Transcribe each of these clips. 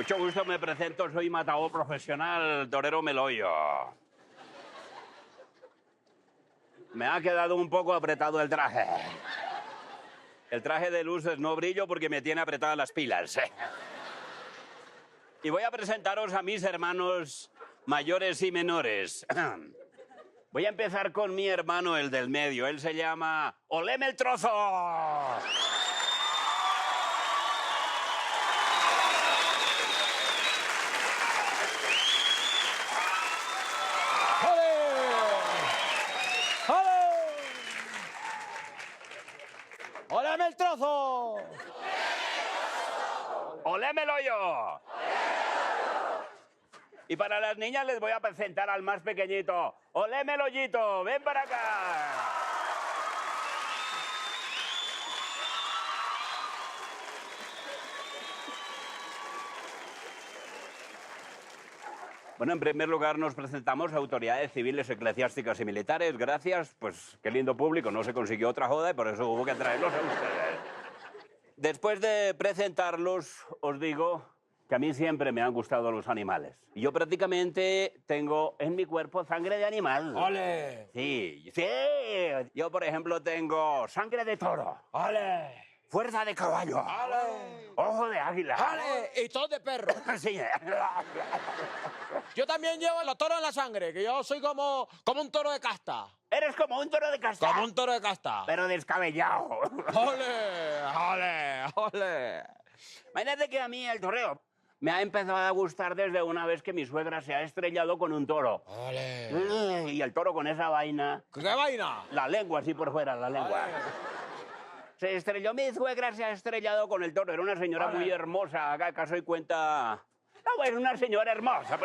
Mucho gusto, me presento, soy matador profesional, torero Meloyo. Me ha quedado un poco apretado el traje. El traje de luces no brillo porque me tiene apretadas las pilas. Y voy a presentaros a mis hermanos mayores y menores. Voy a empezar con mi hermano, el del medio. Él se llama Oleme el Trozo. ¡Oleme el trozo! ¡Olémelo yo! Y para las niñas les voy a presentar al más pequeñito. ¡Olémelo, Yito! ¡Ven para acá! Bueno, en primer lugar nos presentamos a autoridades civiles, eclesiásticas y militares. Gracias, pues qué lindo público, no se consiguió otra joda y por eso hubo que traerlos a ustedes. Después de presentarlos, os digo que a mí siempre me han gustado los animales. Y yo prácticamente tengo en mi cuerpo sangre de animal. ¡Ole! Sí, sí. Yo, por ejemplo, tengo sangre de toro, ¡Ale! fuerza de caballo, ¡Ale! ojo de águila. ¡Ale! Y todo de perro. Sí. Yo también llevo los toros en la sangre, que yo soy como un toro de casta. Eres como un toro de casta. Como un toro de casta. Pero descabellado. ¡Ole! ¡Ole! ¡Ole! Imagínate que a mí el toreo me ha empezado a gustar desde una vez que mi suegra se ha estrellado con un toro. ¡Ole! Y el toro con esa vaina, ¿Qué vaina? la lengua así por fuera, la lengua. Se estrelló, mi suegra se ha estrellado con el toro. Era una señora muy hermosa, haga caso y cuenta. No, bueno, una señora hermosa.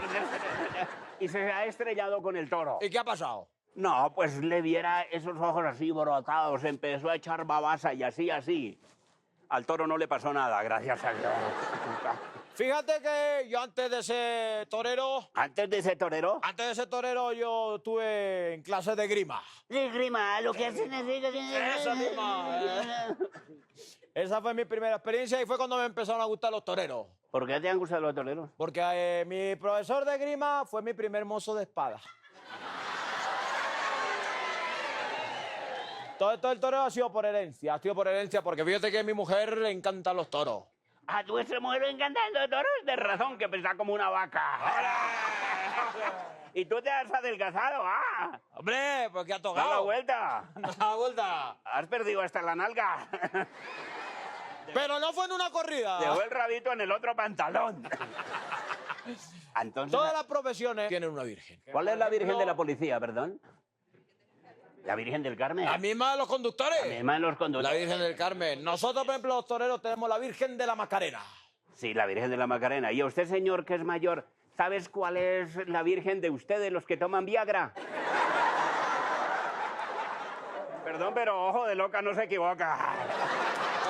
Y se ha estrellado con el toro. ¿Y qué ha pasado? No, pues le viera esos ojos así brotados, empezó a echar babasa y así. Al toro no le pasó nada, gracias a Dios. Fíjate que yo antes de ser torero... Antes de ser torero. Antes de ser torero yo estuve en clases de grima. Sí, grima, lo que hacen es... Eso mismo. Esa fue mi primera experiencia y fue cuando me empezaron a gustar los toreros. ¿Por qué te han gustado los toreros? Porque mi profesor de grima fue mi primer mozo de espada. Todo el toreo ha sido por herencia, porque fíjate que a mi mujer le encantan los toros. A tu esa mujer le encantan los toros, de razón que pesa como una vaca. Y tú te has adelgazado, ¡ah! ¡Hombre, pues que ha Da tocado! la vuelta. ¡Da la vuelta! Has perdido hasta la nalga. Pero no fue en una corrida. Dejó el rabito en el otro pantalón. Entonces, Todas las profesiones tienen una virgen. ¿cuál es la Virgen de la Policía, perdón? ¿La Virgen del Carmen? La misma de los conductores. La misma de los La conductores. Virgen del Carmen. Nosotros, por ejemplo, los toreros tenemos la Virgen de la Macarena. Sí, la Virgen de la Macarena. Y a usted, señor, que es mayor, ¿sabes cuál es la Virgen de ustedes, los que toman Viagra? Perdón, pero ojo de loca no se equivoca.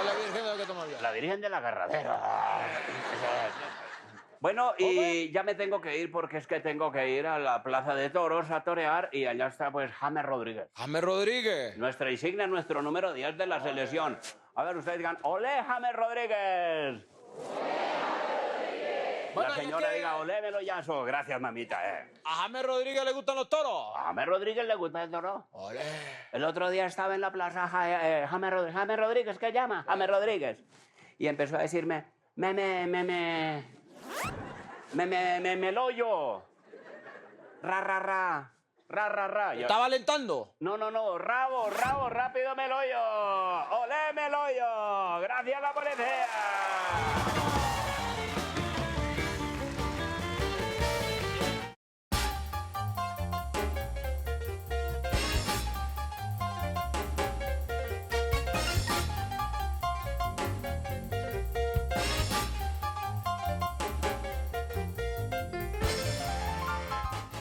La Virgen de la que toma bien. La Virgen del Agarradero. Bueno, y ya me tengo que ir porque es que tengo que ir a la Plaza de Toros a torear y allá está, pues, James Rodríguez. James Rodríguez. Nuestra insignia, nuestro número 10 de la selección. A ver, ustedes digan, ¡olé, James Rodríguez! Bueno, La y es señora que diga, ¡olé, Meloyazo! Gracias, mamita, ¿A James Rodríguez le gustan los toros? ¿A James Rodríguez le gusta el toro? ¡Ole! El otro día estaba en la plaza James Rodríguez. James Rodríguez, ¿qué llama? James Rodríguez. Y empezó a decirme, Meloyo. Ra. Yo, ¿Estaba alentando? no, rabo, rápido, Meloyo. ¡Olé, Meloyo! ¡Gracias a la policía!